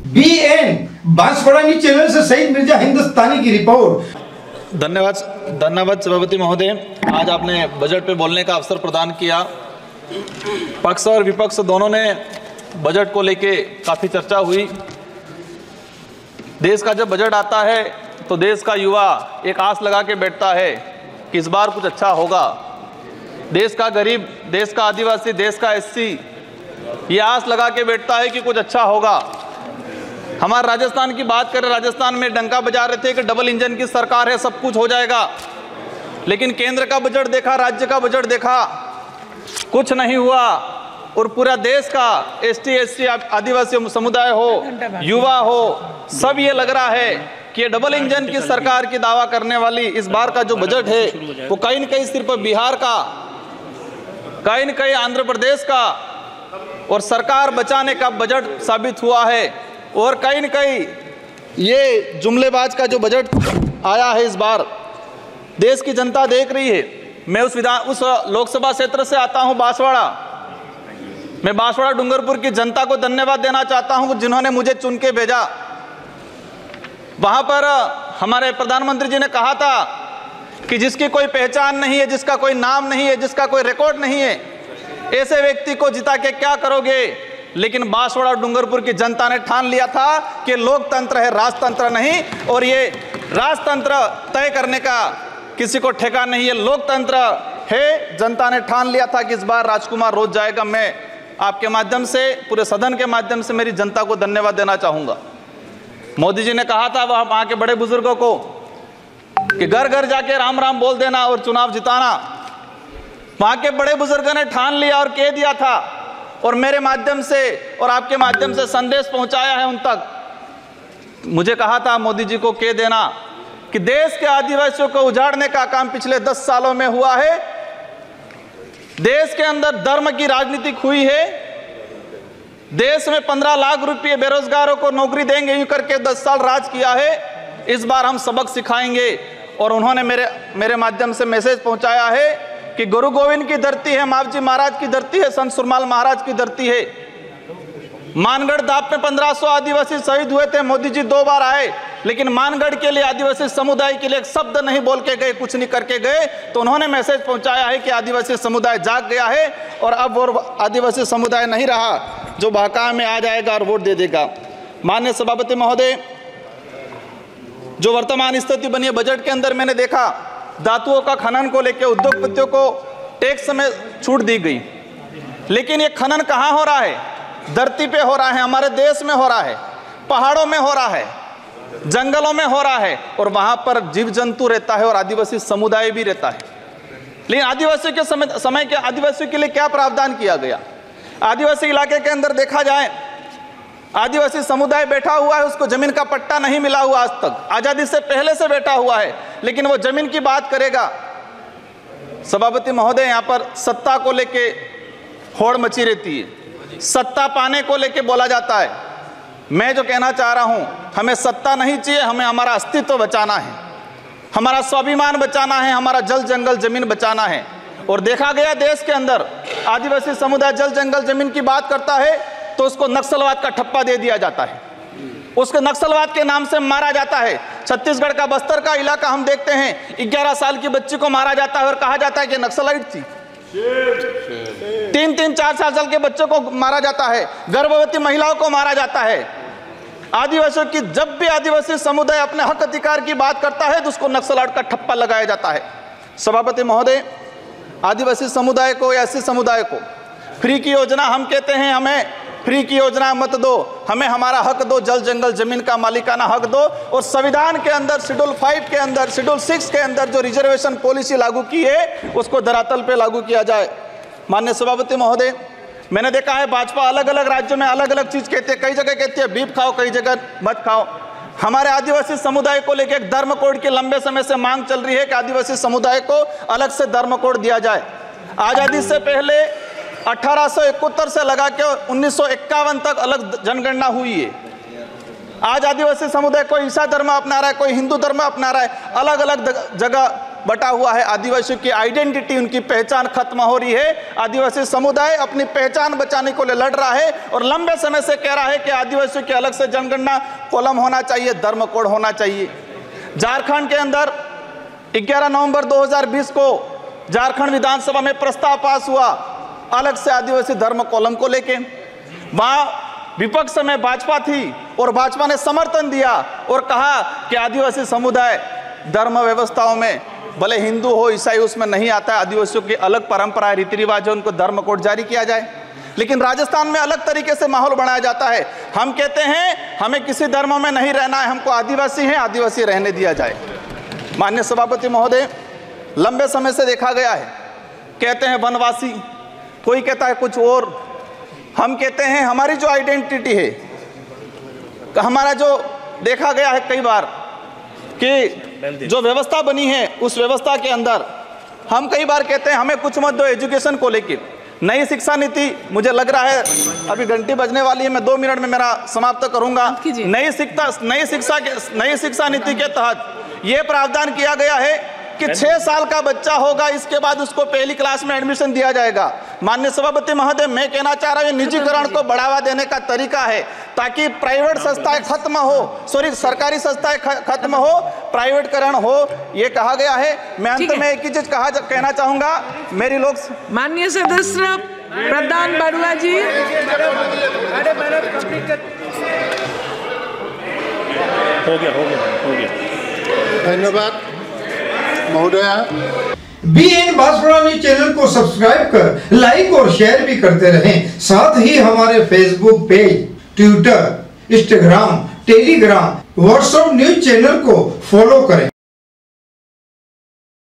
BN Banswara news channel से सईद मिर्जा हिंदुस्तानी की report. धन्यवाद सभापति महोदय, आज आपने बजट पे बोलने का अवसर प्रदान किया। पक्ष और विपक्ष दोनों ने बजट को लेके काफ़ी चर्चा हुई। देश का जब बजट आता है तो देश का युवा एक आस लगा के बैठता है कि इस बार कुछ अच्छा होगा। देश का गरीब, देश का आदिवासी, देश का SC ये आस लगा के बैठता है कि कुछ अच्छा होगा। हमारे राजस्थान की बात करें, राजस्थान में डंका बजा रहे थे कि डबल इंजन की सरकार है, सब कुछ हो जाएगा। लेकिन केंद्र का बजट देखा, राज्य का बजट देखा, कुछ नहीं हुआ। और पूरा देश का ST SC आदिवासी समुदाय हो, युवा हो, सब ये लग रहा है कि ये डबल इंजन की सरकार की दावा करने वाली इस बार का जो बजट है वो कहीं न कहीं सिर्फ बिहार का, कहीं न कहीं आंध्र प्रदेश का और सरकार बचाने का बजट साबित हुआ है। और कहीं न कहीं ये जुमलेबाज का जो बजट आया है इस बार, देश की जनता देख रही है। मैं उस लोकसभा क्षेत्र से आता हूं, बांसवाड़ा। मैं बांसवाड़ा डूंगरपुर की जनता को धन्यवाद देना चाहता हूं जिन्होंने मुझे चुन के भेजा। वहां पर हमारे प्रधानमंत्री जी ने कहा था कि जिसकी कोई पहचान नहीं है, जिसका कोई नाम नहीं है, जिसका कोई रिकॉर्ड नहीं है, ऐसे व्यक्ति को जिता के क्या करोगे। लेकिन बांसवाड़ा डूंगरपुर की जनता ने ठान लिया था कि लोकतंत्र है, राजतंत्र नहीं। और ये राजतंत्र तय करने का किसी को ठेका नहीं है, लोकतंत्र है। जनता ने ठान लिया था कि इस बार राजकुमार रोज जाएगा। मैं आपके माध्यम से, पूरे सदन के माध्यम से मेरी जनता को धन्यवाद देना चाहूँगा। मोदी जी ने कहा था वहाँ के बड़े बुजुर्गों को कि घर घर जाके राम राम बोल देना और चुनाव जिताना। वहाँ के बड़े बुजुर्गों ने ठान लिया और कह दिया था, और मेरे माध्यम से और आपके माध्यम से संदेश पहुंचाया है उन तक। मुझे कहा था मोदी जी को कह देना कि देश के आदिवासियों को उजाड़ने का काम पिछले 10 सालों में हुआ है। देश के अंदर धर्म की राजनीति हुई है। देश में 15 लाख रुपए बेरोजगारों को नौकरी देंगे यूं करके 10 साल राज किया है। इस बार हम सबक सिखाएंगे। और उन्होंने मेरे माध्यम से मैसेज पहुंचाया है कि गुरु गोविंद की धरती है, मावजी महाराज की धरती है, संत सुरमाल महाराज की धरती है। मानगढ़ दाप में 1500 आदिवासी शहीद हुए थे। मोदी जी 2 बार आए, लेकिन मानगढ़ के लिए, आदिवासी समुदाय के लिए एक शब्द नहीं बोल के गए, कुछ नहीं करके गए। तो उन्होंने मैसेज पहुंचाया है कि आदिवासी समुदाय जाग गया है और अब वो आदिवासी समुदाय नहीं रहा जो बहका में आ जाएगा और वोट दे देगा। माननीय सभापति महोदय, जो वर्तमान स्थिति बनी है बजट के अंदर, मैंने देखा धातुओं का खनन को लेकर उद्योगपतियों को टैक्स में छूट दी गई। लेकिन ये खनन कहाँ हो रहा है? धरती पे हो रहा है, हमारे देश में हो रहा है, पहाड़ों में हो रहा है, जंगलों में हो रहा है। और वहां पर जीव जंतु रहता है और आदिवासी समुदाय भी रहता है। लेकिन आदिवासियों के समय के आदिवासियों के लिए क्या प्रावधान किया गया? आदिवासी इलाके के अंदर देखा जाए, आदिवासी समुदाय बैठा हुआ है, उसको जमीन का पट्टा नहीं मिला हुआ आज तक, आजादी से पहले से बैठा हुआ है। लेकिन वो जमीन की बात करेगा। सभापति महोदय, यहाँ पर सत्ता को लेके होड़ मची रहती है, सत्ता पाने को लेके बोला जाता है। मैं जो कहना चाह रहा हूँ, हमें सत्ता नहीं चाहिए, हमें हमारा अस्तित्व बचाना है, हमारा स्वाभिमान बचाना है, हमारा जल जंगल जमीन बचाना है। और देखा गया देश के अंदर आदिवासी समुदाय जल जंगल जमीन की बात करता है तो उसको नक्सलवाद का ठप्पा दे दिया जाता है, उसको नक्सलवाद के नाम से मारा जाता है। छत्तीसगढ़ का बस्तर का इलाका हम देखते हैं, 11 साल की बच्ची को मारा जाता है और कहा जाता है कि नक्सलाइट थी। 3-3, 4-4 साल के बच्चों को मारा जाता है, गर्भवती महिलाओं को मारा जाता है। आदिवासियों की, जब भी आदिवासी समुदाय अपने हक अधिकार की बात करता है तो उसको नक्सलाइट का ठप्पा लगाया जाता है। सभापति महोदय, आदिवासी समुदाय को या SC समुदाय को फ्री की योजना, हम कहते हैं हमें फ्री की योजना मत दो, हमें हमारा हक दो, जल जंगल जमीन का मालिकाना हक दो। और संविधान के अंदर शेड्यूल 5 के अंदर, शेड्यूल 6 के अंदर जो रिजर्वेशन पॉलिसी लागू की है उसको धरातल पे लागू किया जाए। माननीय सभापति महोदय, मैंने देखा है भाजपा अलग अलग राज्यों में अलग अलग चीज कहती है। कई जगह कहती है बीफ खाओ, कई जगह मत खाओ। हमारे आदिवासी समुदाय को लेकर एक धर्म कोड की लंबे समय से मांग चल रही है कि आदिवासी समुदाय को अलग से धर्म कोड दिया जाए। आजादी से पहले 1871 से लगा के 1951 तक अलग जनगणना हुई है। आज आदिवासी समुदाय कोई ईसाई धर्म अपना रहा है, कोई हिंदू धर्म अपना रहा है, अलग अलग जगह बटा हुआ है। आदिवासियों की आइडेंटिटी, उनकी पहचान खत्म हो रही है। आदिवासी समुदाय अपनी पहचान बचाने को लड़ रहा है और लंबे समय से कह रहा है कि आदिवासियों की अलग से जनगणना कॉलम होना चाहिए, धर्म कोड होना चाहिए। झारखंड के अंदर 11 नवंबर 2020 को झारखंड विधानसभा में प्रस्ताव पास हुआ अलग से आदिवासी धर्म कॉलम को लेके। वहां विपक्ष में भाजपा थी और भाजपा ने समर्थन दिया और कहा कि आदिवासी समुदाय धर्म व्यवस्थाओं में भले हिंदू हो ईसाई उसमें नहीं आता है, आदिवासियों की अलग परंपरा रीति रिवाज है, उनको धर्म कोड जारी किया जाए। लेकिन राजस्थान में अलग तरीके से माहौल बनाया जाता है। हम कहते हैं हमें किसी धर्म में नहीं रहना है, हमको आदिवासी हैं, आदिवासी रहने दिया जाए। माननीय सभापति महोदय, लंबे समय से देखा गया है, कहते हैं वनवासी, कोई कहता है कुछ और। हम कहते हैं हमारी जो आइडेंटिटी है, हमारा जो देखा गया है कई बार कि जो व्यवस्था बनी है उस व्यवस्था के अंदर हम कई बार कहते हैं हमें कुछ मत दो एजुकेशन को लेके। नई शिक्षा नीति, मुझे लग रहा है अभी घंटी बजने वाली है, मैं 2 मिनट में मेरा समाप्त करूंगा। नई शिक्षा नीति के तहत यह प्रावधान किया गया है कि 6 साल का बच्चा होगा इसके बाद उसको पहली क्लास में एडमिशन दिया जाएगा। माननीय सभापति महोदय, मैं कहना चाह रहा हूं निजीकरण को बढ़ावा देने का तरीका है ताकि प्राइवेट संस्थाएं खत्म हो, सरकारी संस्थाएं खत्म हो, प्राइवेटकरण हो, ये कहा गया है। मैं अंत में एक ही चीज कहना चाहूंगा, मेरी लोग माननीय सदस्य प्रधान बरुआ जी, हो गया। धन्यवाद महोदया। BN बांसवाड़ा न्यूज चैनल को सब्सक्राइब कर लाइक और शेयर भी करते रहें। साथ ही हमारे Facebook page, Twitter, Instagram, Telegram, WhatsApp news channel को फॉलो करें।